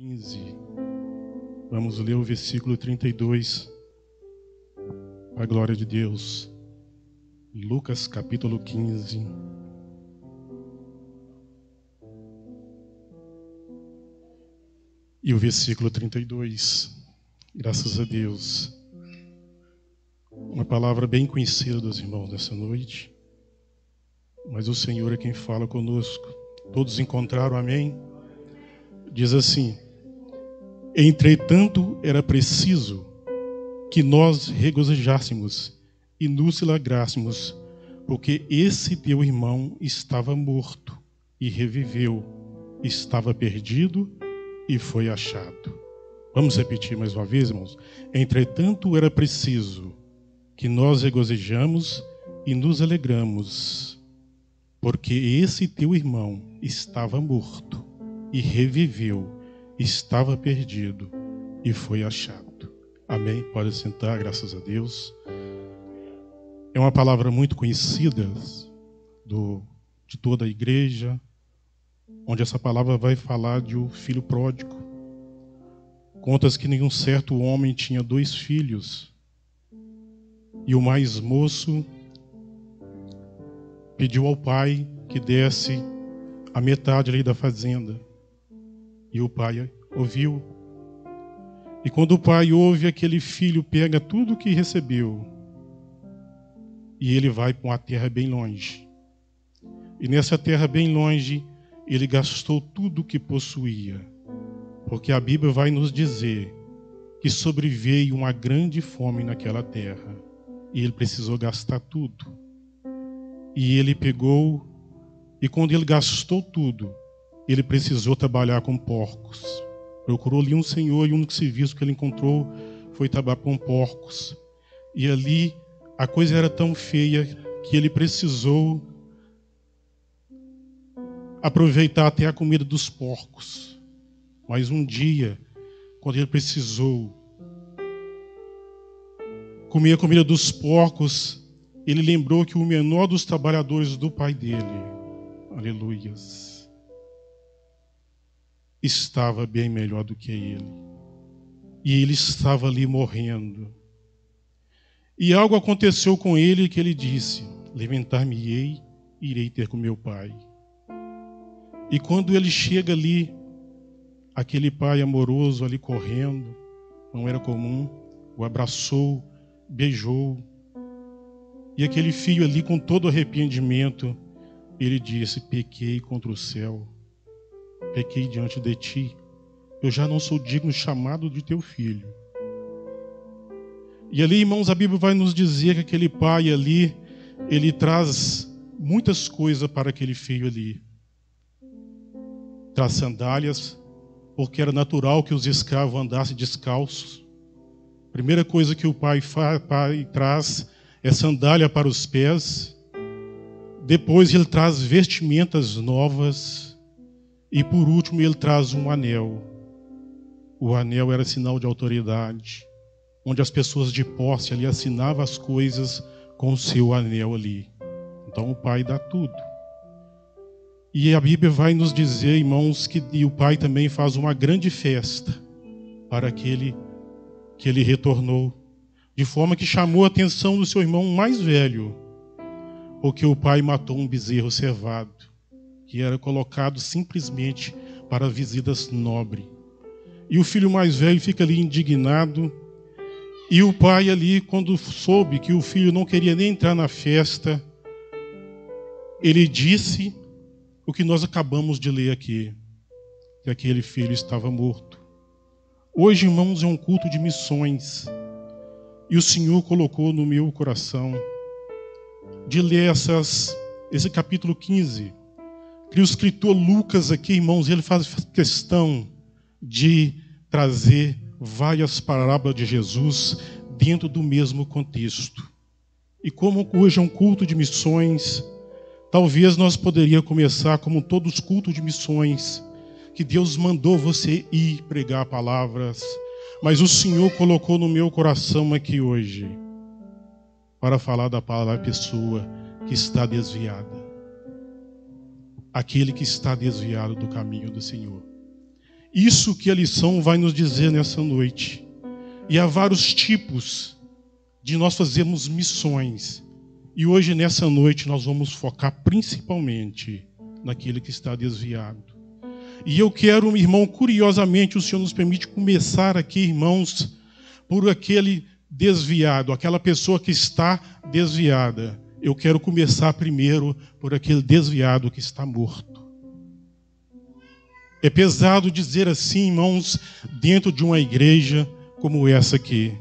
15. Vamos ler o versículo 32, para a glória de Deus. Lucas capítulo 15. E o versículo 32. Graças a Deus. Uma palavra bem conhecida dos irmãos nessa noite. Mas o Senhor é quem fala conosco. Todos encontraram, amém? Diz assim: entretanto, era preciso que nós regozijássemos e nos alegrássemos, porque esse teu irmão estava morto e reviveu, estava perdido e foi achado. Vamos repetir mais uma vez, irmãos? Entretanto, era preciso que nós regozijamos e nos alegramos, porque esse teu irmão estava morto e reviveu, estava perdido e foi achado. Amém? Pode sentar, graças a Deus. É uma palavra muito conhecida de toda a igreja, onde essa palavra vai falar de um filho pródigo. Conta-se que nenhum certo homem tinha 2 filhos, e o mais moço pediu ao pai que desse a metade ali da fazenda. E o pai ouviu. E quando o pai ouve, aquele filho pega tudo o que recebeu e ele vai para uma terra bem longe. E nessa terra bem longe, ele gastou tudo o que possuía. Porque a Bíblia vai nos dizer que sobreveio uma grande fome naquela terra. E ele precisou gastar tudo. E ele pegou, e quando ele gastou tudo, ele precisou trabalhar com porcos. Procurou ali um senhor e o único serviço que ele encontrou foi trabalhar com porcos. E ali a coisa era tão feia que ele precisou aproveitar até a comida dos porcos. Mas um dia, quando ele precisou comer a comida dos porcos, ele lembrou que o menor dos trabalhadores do pai dele, aleluias, estava bem melhor do que ele. E ele estava ali morrendo. E algo aconteceu com ele que ele disse: levantar-me-ei e irei ter com meu pai. E quando ele chega ali, aquele pai amoroso ali correndo, não era comum, o abraçou, beijou. E aquele filho ali, com todo arrependimento, ele disse: pequei contra o céu, pequei diante de ti, eu já não sou digno chamado de teu filho. E ali, irmãos, a Bíblia vai nos dizer que aquele pai ali, ele traz muitas coisas para aquele filho ali. Traz sandálias, porque era natural que os escravos andassem descalços. Primeira coisa que o pai traz é sandália para os pés. Depois ele traz vestimentas novas. E por último ele traz um anel. O anel era sinal de autoridade, onde as pessoas de posse ali assinavam as coisas com o seu anel ali. Então o pai dá tudo. E a Bíblia vai nos dizer, irmãos, que o pai também faz uma grande festa para aquele que ele retornou, de forma que chamou a atenção do seu irmão mais velho, porque o pai matou um bezerro cevado, que era colocado simplesmente para visitas nobres. E o filho mais velho fica ali indignado. E o pai ali, quando soube que o filho não queria nem entrar na festa, ele disse o que nós acabamos de ler aqui, que aquele filho estava morto. Hoje, irmãos, é um culto de missões. E o Senhor colocou no meu coração de ler esse capítulo 15. Que o escritor Lucas aqui, irmãos, ele faz questão de trazer várias parábolas de Jesus dentro do mesmo contexto. E como hoje é um culto de missões, talvez nós poderíamos começar como todos os cultos de missões, que Deus mandou você ir pregar palavras, mas o Senhor colocou no meu coração aqui hoje para falar da palavra da pessoa que está desviada. Aquele que está desviado do caminho do Senhor. Isso que a lição vai nos dizer nessa noite. E há vários tipos de nós fazermos missões. E hoje, nessa noite, nós vamos focar principalmente naquele que está desviado. E eu quero, irmão, curiosamente, o Senhor nos permite começar aqui, irmãos, por aquele desviado, aquela pessoa que está desviada. Eu quero começar primeiro por aquele desviado que está morto. É pesado dizer assim, irmãos, dentro de uma igreja como essa aqui.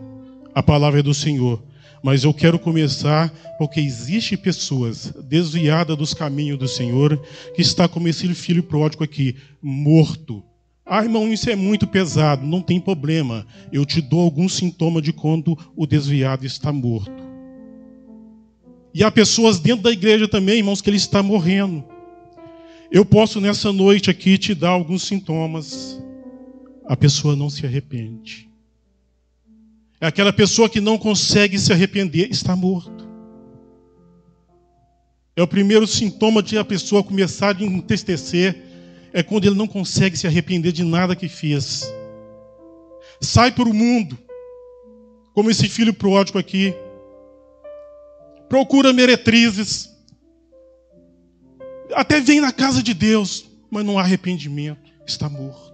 A palavra é do Senhor. Mas eu quero começar porque existem pessoas desviadas dos caminhos do Senhor que está como esse filho pródigo aqui, morto. Ah, irmão, isso é muito pesado. Não tem problema. Eu te dou algum sintoma de quando o desviado está morto. E há pessoas dentro da igreja também, irmãos, que ele está morrendo. Eu posso nessa noite aqui te dar alguns sintomas. A pessoa não se arrepende. É aquela pessoa que não consegue se arrepender, está morto. É o primeiro sintoma de a pessoa começar a entristecer, é quando ele não consegue se arrepender de nada que fez. Sai para o mundo, como esse filho pródigo aqui. Procura meretrizes. Até vem na casa de Deus, mas não há arrependimento, está morto.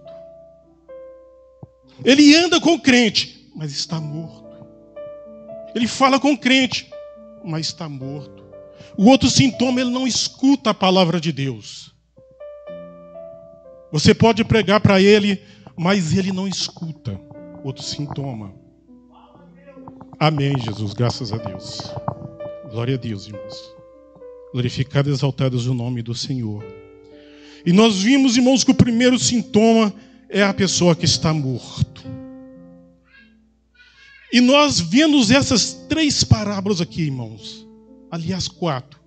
Ele anda com o crente, mas está morto. Ele fala com o crente, mas está morto. O outro sintoma, ele não escuta a palavra de Deus. Você pode pregar para ele, mas ele não escuta. Outro sintoma. Amém, Jesus, graças a Deus. Glória a Deus, irmãos. Glorificado e exaltado é o nome do Senhor. E nós vimos, irmãos, que o primeiro sintoma é a pessoa que está morto. E nós vemos essas 3 parábolas aqui, irmãos. Aliás, 4.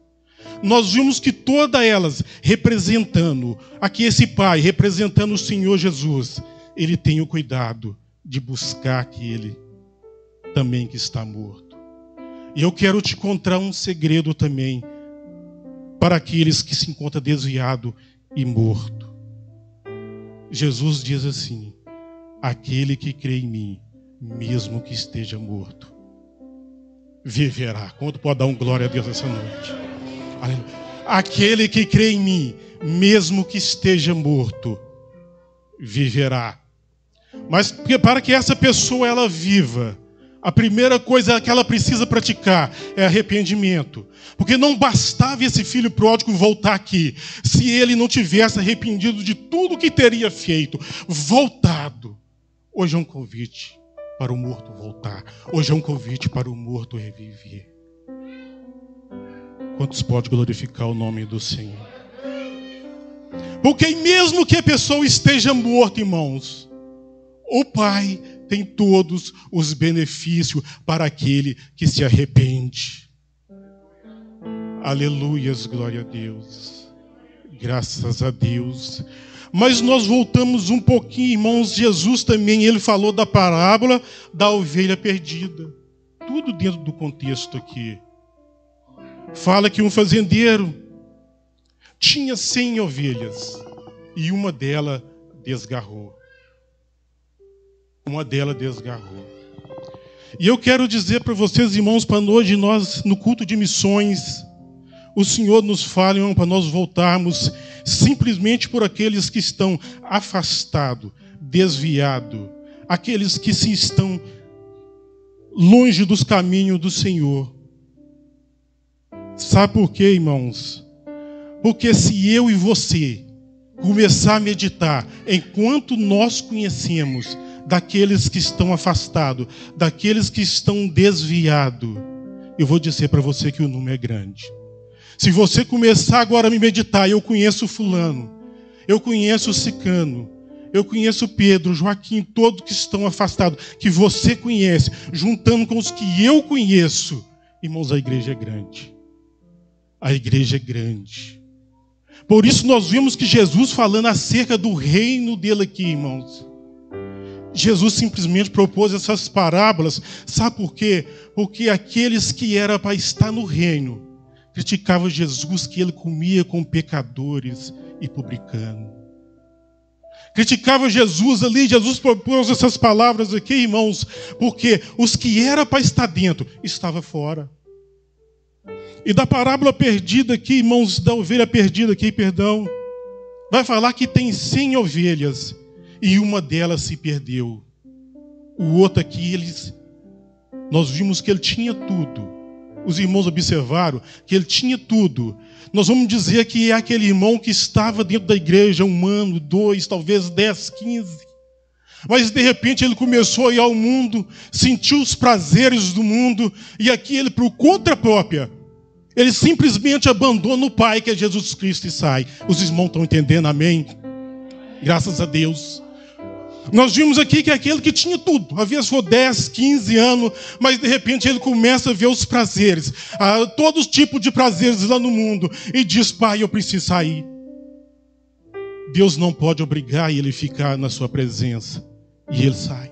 Nós vimos que todas elas representando, aqui esse pai, representando o Senhor Jesus, ele tem o cuidado de buscar aquele também que está morto. E eu quero te contar um segredo também, para aqueles que se encontram desviado e morto. Jesus diz assim: aquele que crê em mim, mesmo que esteja morto, viverá. Quanto pode dar um glória a Deus essa noite? Aleluia. Aquele que crê em mim, mesmo que esteja morto, viverá. Mas para que essa pessoa ela viva, a primeira coisa que ela precisa praticar é arrependimento. Porque não bastava esse filho pródigo voltar aqui, se ele não tivesse arrependido de tudo que teria feito, voltado. Hoje é um convite para o morto voltar. Hoje é um convite para o morto reviver. Quantos podem glorificar o nome do Senhor? Porque mesmo que a pessoa esteja morta, irmãos, o Pai tem todos os benefícios para aquele que se arrepende. Aleluias, glória a Deus. Graças a Deus. Mas nós voltamos um pouquinho, irmãos. Jesus também, ele falou da parábola da ovelha perdida. Tudo dentro do contexto aqui. Fala que um fazendeiro tinha 100 ovelhas e uma delas desgarrou. Uma delas desgarrou. E eu quero dizer para vocês, irmãos, para hoje nós, no culto de missões, o Senhor nos fala para nós voltarmos simplesmente por aqueles que estão afastados, desviados, aqueles que se estão longe dos caminhos do Senhor. Sabe por quê, irmãos? Porque se eu e você começar a meditar enquanto nós conhecemos daqueles que estão afastados, daqueles que estão desviados, eu vou dizer para você que o número é grande. Se você começar agora a me meditar, eu conheço fulano, eu conheço o cicano, eu conheço Pedro, Joaquim, todos que estão afastados, que você conhece, juntando com os que eu conheço, irmãos, a igreja é grande. A igreja é grande. Por isso nós vimos que Jesus falando acerca do reino dele aqui, irmãos. Jesus simplesmente propôs essas parábolas. Sabe por quê? Porque aqueles que eram para estar no reino criticavam Jesus que ele comia com pecadores e publicanos. criticava Jesus ali. Jesus propôs essas palavras aqui, irmãos, porque os que era para estar dentro, estava fora. E da parábola perdida aqui, irmãos, da ovelha perdida aqui, perdão, vai falar que tem 100 ovelhas e uma delas se perdeu. O outro aqui, nós vimos que ele tinha tudo. Os irmãos observaram que ele tinha tudo. Nós vamos dizer que é aquele irmão que estava dentro da igreja, 1 ano, 2, talvez 10, 15. Mas de repente ele começou a ir ao mundo, sentiu os prazeres do mundo, e aqui ele, por conta própria, ele simplesmente abandona o Pai, que é Jesus Cristo, e sai. Os irmãos estão entendendo, amém? Graças a Deus. Nós vimos aqui que é aquele que tinha tudo. Havia só 10, 15 anos, mas de repente ele começa a ver os prazeres, todos os tipos de prazeres lá no mundo, e diz: Pai, eu preciso sair. Deus não pode obrigar ele a ficar na sua presença. E ele sai.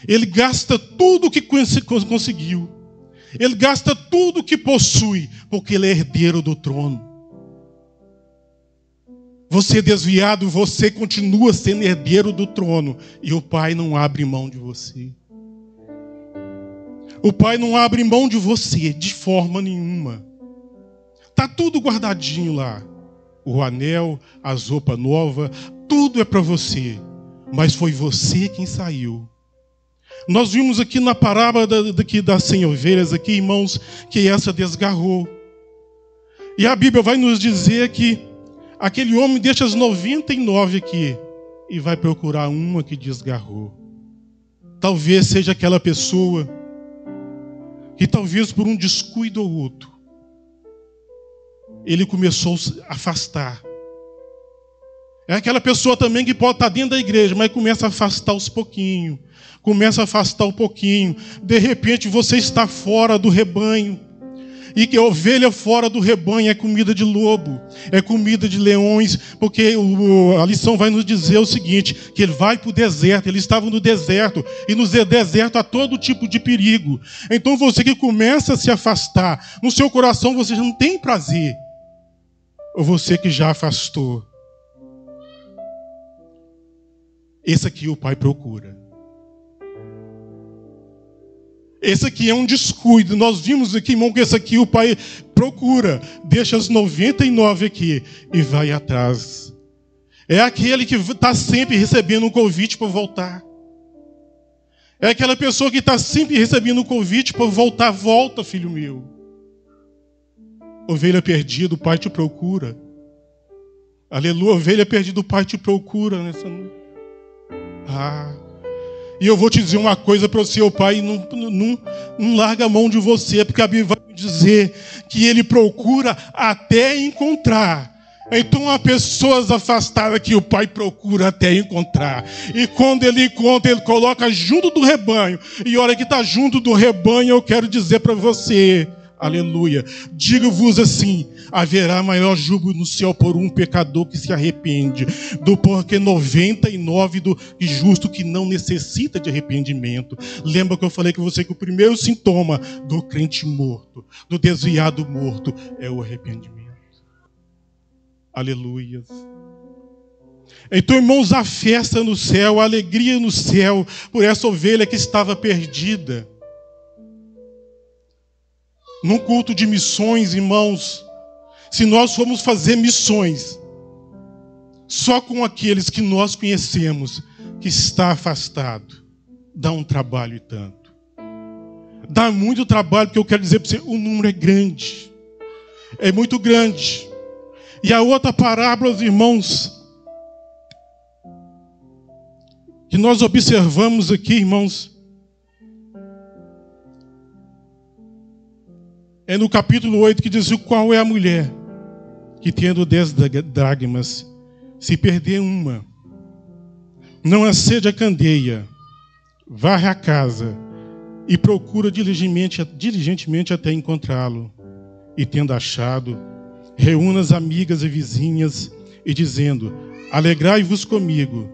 Ele gasta tudo o que conseguiu. Ele gasta tudo o que possui, porque ele é herdeiro do trono. Você é desviado, você continua sendo herdeiro do trono. E o Pai não abre mão de você. O Pai não abre mão de você de forma nenhuma. Está tudo guardadinho lá. O anel, as roupas novas, tudo é para você. Mas foi você quem saiu. Nós vimos aqui na parábola das 100 ovelhas, aqui, irmãos, que essa desgarrou. E a Bíblia vai nos dizer que aquele homem deixa as 99 aqui e vai procurar uma que desgarrou. Talvez seja aquela pessoa que talvez por um descuido ou outro, ele começou a afastar. É aquela pessoa também que pode estar dentro da igreja, mas começa a afastar aos pouquinhos. Começa a afastar um pouquinho. De repente você está fora do rebanho. E que a ovelha fora do rebanho é comida de lobo, é comida de leões, porque a lição vai nos dizer o seguinte, que ele vai para o deserto, eles estavam no deserto, e no deserto há todo tipo de perigo. Então você que começa a se afastar, no seu coração você já não tem prazer, ou você que já afastou, esse aqui o Pai procura. Esse aqui é um descuido. Nós vimos aqui, irmão, que esse aqui o Pai procura. Deixa as 99 aqui e vai atrás. É aquele que está sempre recebendo um convite para voltar. É aquela pessoa que está sempre recebendo um convite para voltar. Volta, filho meu. Ovelha perdida, o Pai te procura. Aleluia, ovelha perdida, o Pai te procura nessa noite. E eu vou te dizer uma coisa para você, o Pai não larga a mão de você, porque a Bíblia vai dizer que Ele procura até encontrar. Então há pessoas afastadas que o Pai procura até encontrar. E quando Ele encontra, Ele coloca junto do rebanho. E a hora que está junto do rebanho, eu quero dizer para você, aleluia, digo-vos assim, haverá maior júbilo no céu por um pecador que se arrepende, do porque 99 do justo que não necessita de arrependimento. Lembra que eu falei com você que o primeiro sintoma do crente morto, do desviado morto, é o arrependimento. Aleluia. Então, irmãos, a festa no céu, a alegria no céu, por essa ovelha que estava perdida. Num culto de missões, irmãos, se nós formos fazer missões só com aqueles que nós conhecemos, que está afastado, dá um trabalho e tanto. Dá muito trabalho, porque eu quero dizer para você, o número é grande. É muito grande. E a outra parábola, irmãos, que nós observamos aqui, irmãos, é no capítulo 8 que diz: qual é a mulher que tendo 10 dracmas, se perder uma, não acende a candeia, varre a casa e procura diligentemente até encontrá-lo. E tendo achado, reúna as amigas e vizinhas e dizendo: alegrai-vos comigo,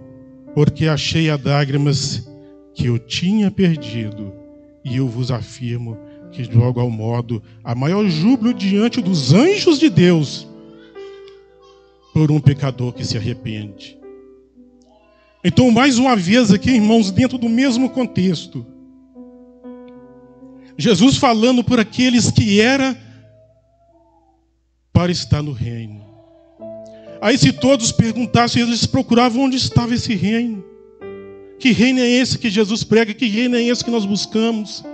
porque achei a dracmas que eu tinha perdido. E eu vos afirmo que de igual modo há maior júbilo diante dos anjos de Deus por um pecador que se arrepende. Então, mais uma vez aqui, irmãos, dentro do mesmo contexto, Jesus falando por aqueles que era para estar no reino. Aí se todos perguntassem, eles procuravam onde estava esse reino. Que reino é esse que Jesus prega? Que reino é esse que nós buscamos?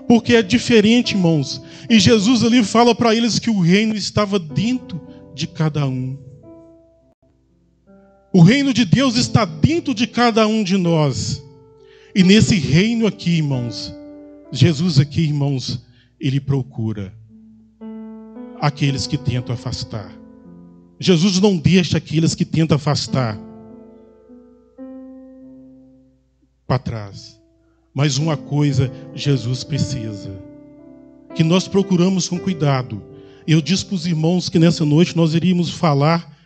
Porque é diferente, irmãos. E Jesus ali fala para eles que o reino estava dentro de cada um. O reino de Deus está dentro de cada um de nós. E nesse reino aqui, irmãos, Jesus aqui, irmãos, ele procura aqueles que tentam afastar. Jesus não deixa aqueles que tentam afastar para trás. Mas uma coisa Jesus precisa, que nós procuramos com cuidado. Eu disse para os irmãos que nessa noite nós iríamos falar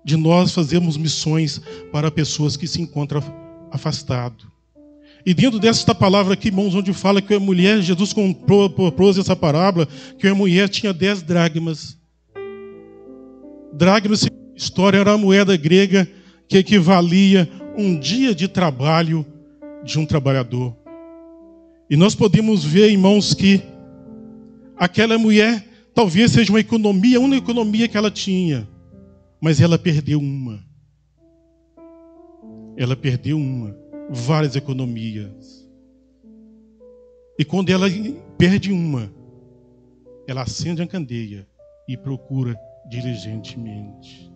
de nós fazermos missões para pessoas que se encontram afastadas. E dentro desta palavra aqui, irmãos, onde fala que a mulher, Jesus propôs essa parábola, que a mulher tinha 10 dracmas. Dracmas, história, era a moeda grega que equivalia um dia de trabalho de um trabalhador. E nós podemos ver, irmãos, que aquela mulher talvez seja uma economia, a única economia que ela tinha, mas ela perdeu uma. Ela perdeu uma. Várias economias. E quando ela perde uma, ela acende a candeia e procura diligentemente.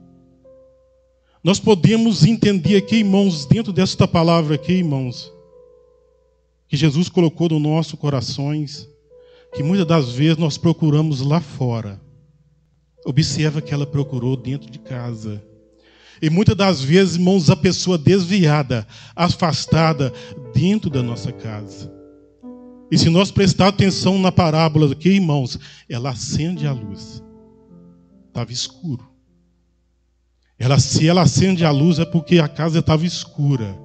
Nós podemos entender aqui, irmãos, dentro desta palavra aqui, irmãos, que Jesus colocou no nossos corações, que muitas das vezes nós procuramos lá fora. Observa que ela procurou dentro de casa. E muitas das vezes, irmãos, a pessoa desviada, afastada dentro da nossa casa. E se nós prestar atenção na parábola aqui, irmãos, ela acende a luz. Estava escuro. Se ela acende a luz é porque a casa estava escura.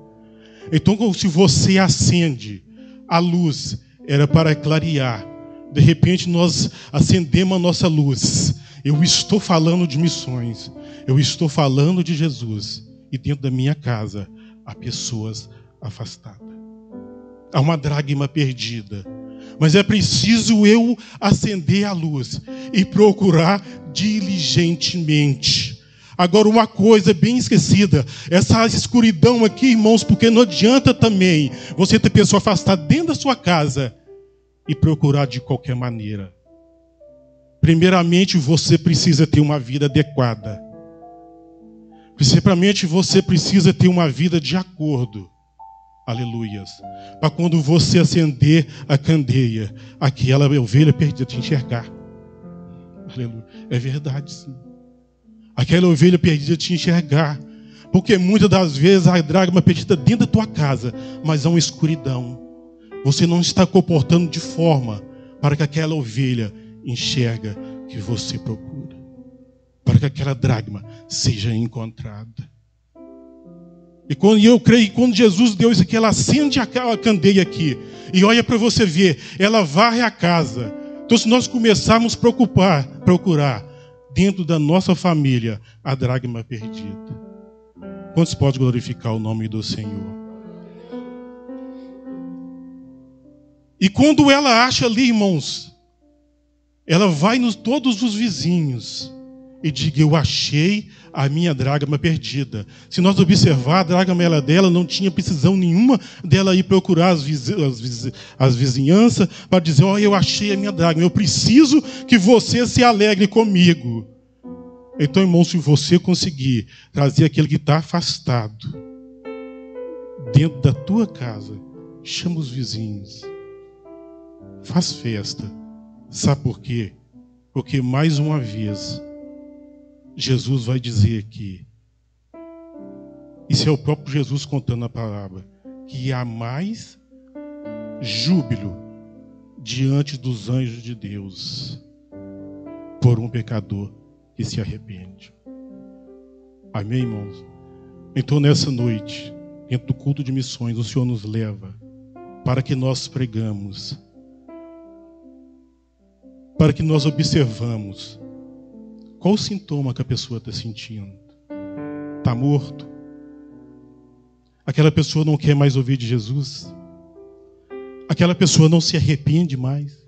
Então, se você acende a luz, era para clarear. De repente, nós acendemos a nossa luz. Eu estou falando de missões. Eu estou falando de Jesus. E dentro da minha casa, há pessoas afastadas. Há uma dracma perdida. Mas é preciso eu acender a luz e procurar diligentemente. Agora, uma coisa bem esquecida. Essa escuridão aqui, irmãos, porque não adianta também você ter pessoa afastada dentro da sua casa e procurar de qualquer maneira. Primeiramente, você precisa ter uma vida adequada. Principalmente, você precisa ter uma vida de acordo. Aleluias. Para quando você acender a candeia, aquela ovelha perdida te enxergar. Aleluia. É verdade, sim. Aquela ovelha perdida te enxergar. Porque muitas das vezes a dracma perdida dentro da tua casa, mas há uma escuridão. Você não está comportando de forma para que aquela ovelha enxerga que você procura. Para que aquela dracma seja encontrada. E quando eu creio que quando Jesus deu isso aqui, ela acende aquela candeia aqui. E olha para você ver, ela varre a casa. Então se nós começarmos a procurar dentro da nossa família a dracma perdida. Quantos podem glorificar o nome do Senhor? E quando ela acha ali, irmãos, ela vai nos todos os vizinhos e diga: eu achei a minha dracma perdida. Se nós observar, a dracma dela não tinha precisão nenhuma dela ir procurar as vizinhanças para dizer: ó, eu achei a minha dracma, eu preciso que você se alegre comigo. Então, irmão, se você conseguir trazer aquele que está afastado dentro da tua casa, chama os vizinhos, faz festa. Sabe por quê? Porque mais uma vez Jesus vai dizer aqui, isso é o próprio Jesus contando a palavra, que há mais júbilo diante dos anjos de Deus por um pecador que se arrepende. Amém, irmãos? Então, nessa noite, dentro do culto de missões, o Senhor nos leva para que nós pregamos, para que nós observamos qual o sintoma que a pessoa está sentindo. Está morto? aquela pessoa não quer mais ouvir de Jesus, aquela pessoa não se arrepende mais,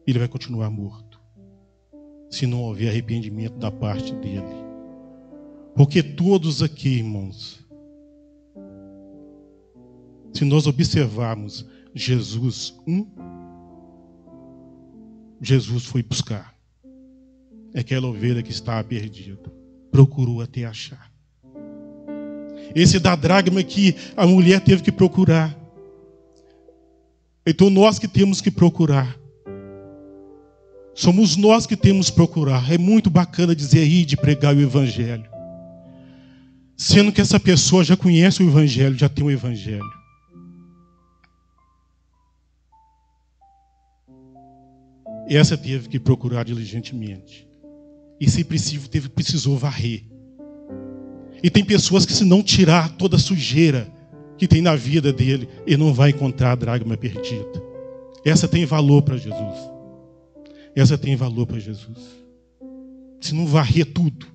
ele vai continuar morto, se não houver arrependimento da parte dele. Porque todos aqui, irmãos, se nós observarmos Jesus Jesus foi buscar aquela ovelha que estava perdida, procurou até achar. Esse da dracma que a mulher teve que procurar. Então nós que temos que procurar. Somos nós que temos que procurar. É muito bacana dizer aí de pregar o evangelho, sendo que essa pessoa já conhece o evangelho, já tem o evangelho. Essa teve que procurar diligentemente. E se precisou varrer. E tem pessoas que, se não tirar toda a sujeira que tem na vida dele, ele não vai encontrar a dracma perdida. Essa tem valor para Jesus. Essa tem valor para Jesus. Se não varrer tudo,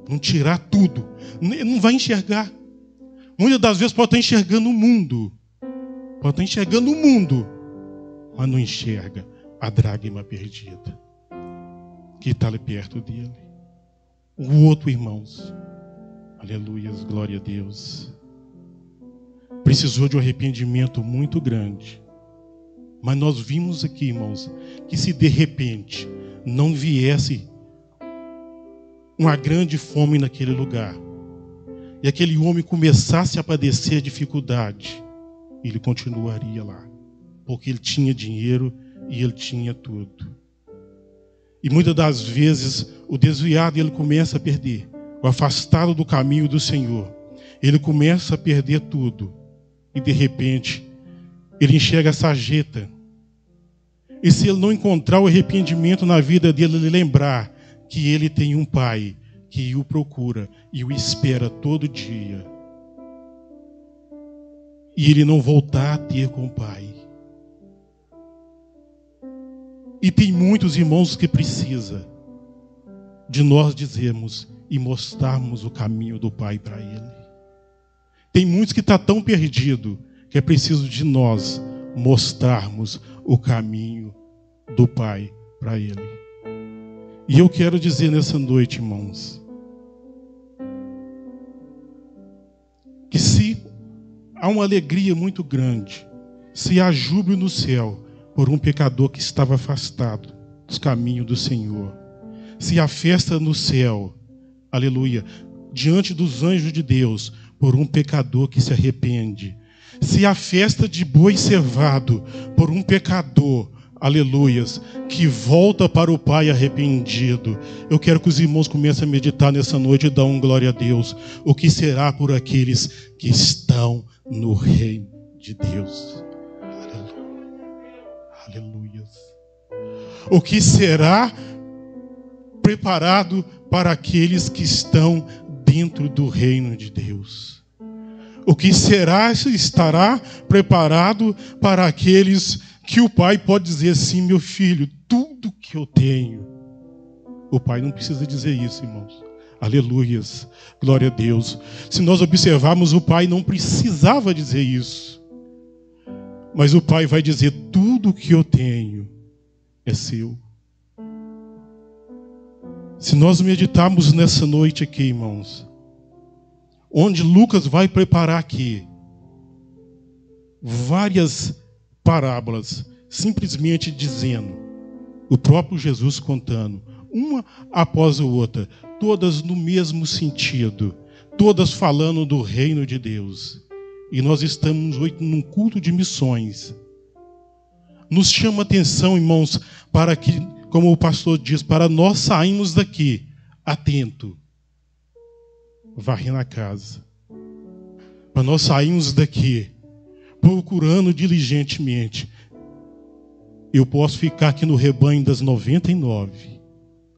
não tirar tudo, não vai enxergar. Muitas das vezes pode estar enxergando o mundo. Pode estar enxergando o mundo, mas não enxerga a dracma perdida que está ali perto dele. O outro, irmãos, aleluias, glória a Deus, precisou de um arrependimento muito grande. Mas nós vimos aqui, irmãos, que se de repente não viesse uma grande fome naquele lugar, e aquele homem começasse a padecer dificuldade, ele continuaria lá, porque ele tinha dinheiro e ele tinha tudo. E muitas das vezes o desviado ele começa a perder, o afastado do caminho do Senhor, ele começa a perder tudo, e de repente ele enxerga a sarjeta. E se ele não encontrar o arrependimento na vida dele, ele lembrar que ele tem um pai que o procura e o espera todo dia, e ele não voltar a ter com o pai. E tem muitos irmãos que precisa de nós dizermos e mostrarmos o caminho do pai para ele. Tem muitos que estão tão perdidos que é preciso de nós mostrarmos o caminho do pai para ele. E eu quero dizer nessa noite, irmãos, que se há uma alegria muito grande, se há júbilo no céu por um pecador que estava afastado dos caminhos do Senhor, se há festa no céu, aleluia, diante dos anjos de Deus, por um pecador que se arrepende, se há festa de boi cevado por um pecador, aleluias, que volta para o Pai arrependido, eu quero que os irmãos comecem a meditar nessa noite e dar glória a Deus. O que será por aqueles que estão no reino de Deus? Aleluias. O que será preparado para aqueles que estão dentro do reino de Deus? O que estará preparado para aqueles que o pai pode dizer assim: meu filho, tudo que eu tenho. O pai não precisa dizer isso, irmãos. Aleluias, glória a Deus. Se nós observarmos, o pai não precisava dizer isso. Mas o pai vai dizer: tudo que eu tenho é seu. Se nós meditarmos nessa noite aqui, irmãos, onde Lucas vai preparar aqui várias parábolas, simplesmente dizendo, o próprio Jesus contando, uma após a outra, todas no mesmo sentido, todas falando do reino de Deus. E nós estamos hoje num culto de missões. Nos chama a atenção, irmãos, para que, como o pastor diz, para nós sairmos daqui atento, varrendo a casa, para nós sairmos daqui procurando diligentemente. Eu posso ficar aqui no rebanho das 99,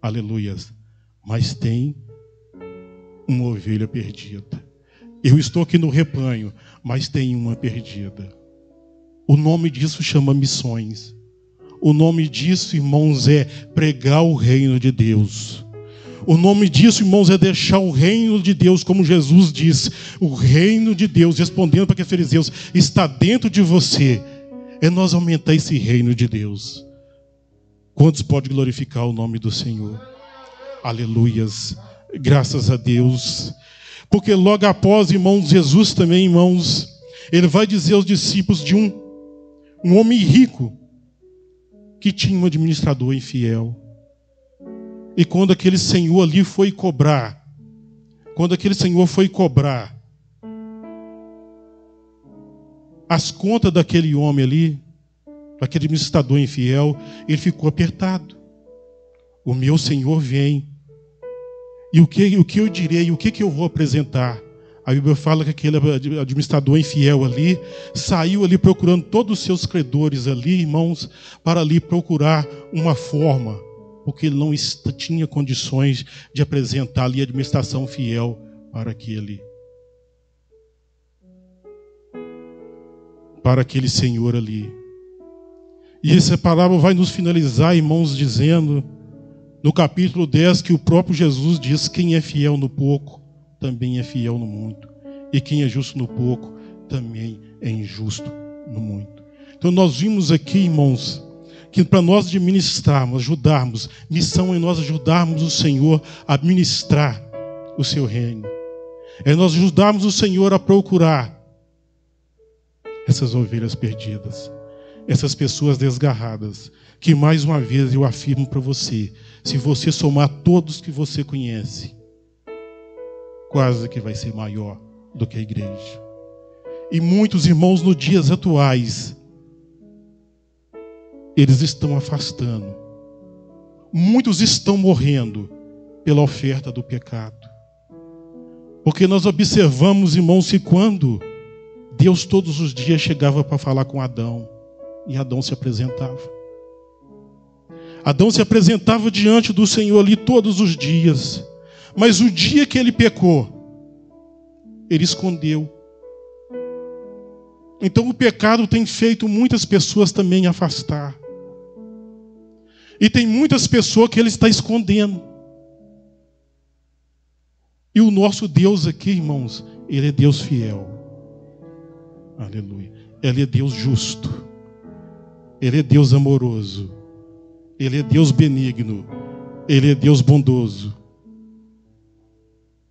aleluias, mas tem uma ovelha perdida. Eu estou aqui no rebanho, mas tem uma perdida. O nome disso chama missões. O nome disso, irmãos, é pregar o reino de Deus. O nome disso, irmãos, é deixar o reino de Deus, como Jesus disse. O reino de Deus, respondendo para aqueles fariseus, está dentro de você. É nós aumentar esse reino de Deus. Quantos podem glorificar o nome do Senhor? Aleluias. Graças a Deus. Porque logo após, irmãos, Jesus também, irmãos, ele vai dizer aos discípulos de um homem rico que tinha um administrador infiel. E quando aquele senhor ali foi cobrar, as contas daquele homem ali, daquele administrador infiel, ele ficou apertado. O meu senhor vem. E o que eu direi, o que eu vou apresentar? A Bíblia fala que aquele administrador infiel ali saiu ali procurando todos os seus credores ali, irmãos, para ali procurar uma forma, porque ele não tinha condições de apresentar ali a administração fiel para aquele senhor ali. E essa palavra vai nos finalizar, irmãos, dizendo, no capítulo 10, que o próprio Jesus diz: quem é fiel no pouco, também é fiel no muito. E quem é justo no pouco, também é injusto no muito. Então nós vimos aqui, irmãos, que para nós administrarmos, ajudarmos, missão é nós ajudarmos o Senhor a administrar o seu reino. É nós ajudarmos o Senhor a procurar essas ovelhas perdidas, essas pessoas desgarradas, que mais uma vez eu afirmo para você, se você somar todos que você conhece, quase que vai ser maior do que a igreja. E muitos irmãos nos dias atuais, eles estão afastando. Muitos estão morrendo pela oferta do pecado. Porque nós observamos, irmãos, que quando Deus todos os dias chegava para falar com Adão, e Adão se apresentava. Adão se apresentava diante do Senhor ali todos os dias. Mas o dia que ele pecou, ele escondeu. Então o pecado tem feito muitas pessoas também afastar. E tem muitas pessoas que ele está escondendo. E o nosso Deus aqui, irmãos, ele é Deus fiel. Aleluia. Ele é Deus justo. Ele é Deus amoroso. Ele é Deus benigno. Ele é Deus bondoso.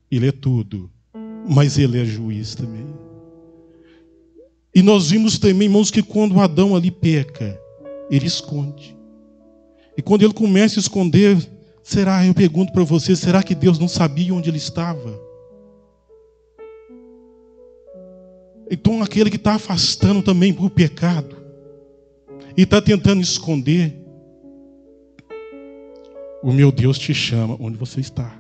Ele é tudo. Mas ele é juiz também. E nós vimos também, irmãos, que quando Adão ali peca, ele esconde. E quando ele começa a esconder, eu pergunto para você, será que Deus não sabia onde ele estava? Então aquele que está afastando também para o pecado, e está tentando esconder, o meu Deus te chama onde você está.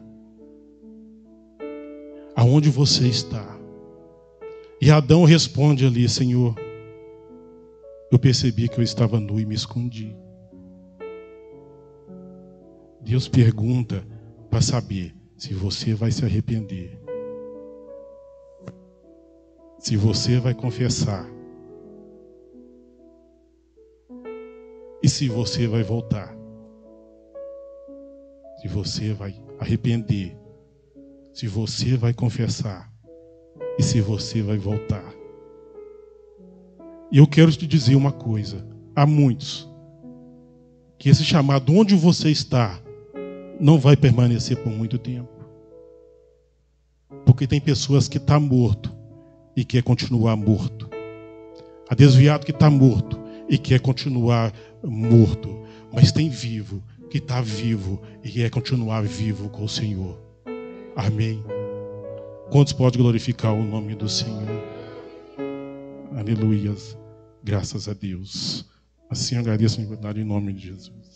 Aonde você está. E Adão responde ali: Senhor, eu percebi que eu estava nu e me escondi. Deus pergunta para saber se você vai se arrepender. Se você vai confessar. E se você vai voltar. Se você vai arrepender. Se você vai confessar. E se você vai voltar. E eu quero te dizer uma coisa. Há muitos que esse chamado onde você está não vai permanecer por muito tempo. Porque tem pessoas que estão morto e quer continuar morto. Há desviado que está morto e quer continuar morto. Mas tem vivo que está vivo e quer continuar vivo com o Senhor. Amém. Quantos podem glorificar o nome do Senhor? Aleluias. Graças a Deus. Assim agradeço em nome de Jesus.